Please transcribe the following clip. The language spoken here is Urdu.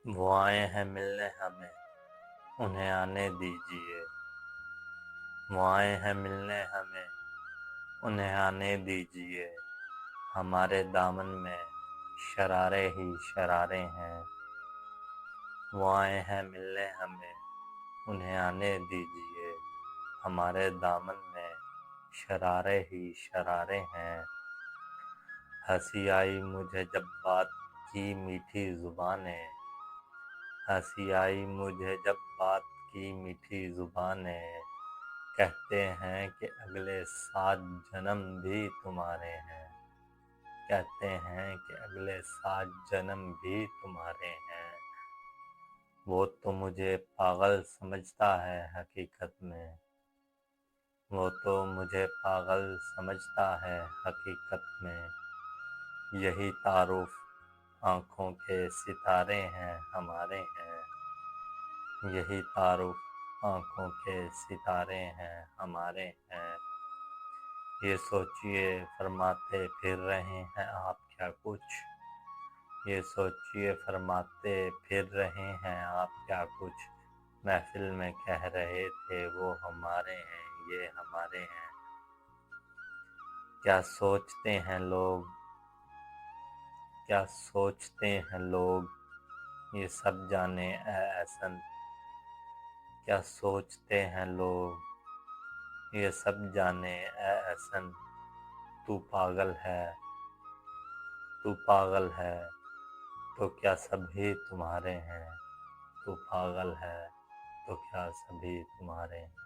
وہ آئے ہیں ملنے ہمیں، انہیں آنے دیجیے۔ وہ آئے ہیں ملنے ہمیں، انہیں آنے دیجیے۔ ہمارے دامن میں شرارے ہی شرارے ہیں۔ وہ آئے ہیں ملنے ہمیں، انہیں آنے دیجیے۔ ہمارے دامن میں شرارے ہی شرارے ہیں۔ ہنسی آئی مجھے جب بات کی میٹھی زبان نے، ہنسی آئی مجھے جب بات کی میٹھی زبان نے۔ کہتے ہیں کہ اگلے 7 جنم بھی تمہارے ہیں، کہتے ہیں کہ اگلے 7 جنم بھی تمہارے ہیں۔ وہ تو مجھے پاگل سمجھتا ہے حقیقت میں، وہ تو مجھے پاگل سمجھتا ہے حقیقت میں۔ یہی تعارف آنکھوں کے ستارے ہیں ہمارے ہیں، یہی تعارف آنکھوں کے ستارے ہیں ہمارے ہیں۔ یہ سوچئے فرماتے پھر رہے ہیں آپ کیا کچھ، یہ سوچئے فرماتے پھر رہے ہیں آپ کیا کچھ۔ محفل میں کہہ رہے تھے وہ ہمارے ہیں، یہ ہمارے ہیں۔ کیا سوچتے ہیں لوگ، کیا سوچتے ہیں لوگ، یہ سب جانے اے احسن۔ کیا سوچتے ہیں لوگ، یہ سب جانے اے احسن۔ تو پاگل ہے، تو پاگل ہے، تو کیا سبھی تمہارے ہیں۔ تو پاگل ہے، تو کیا سبھی تمہارے ہیں۔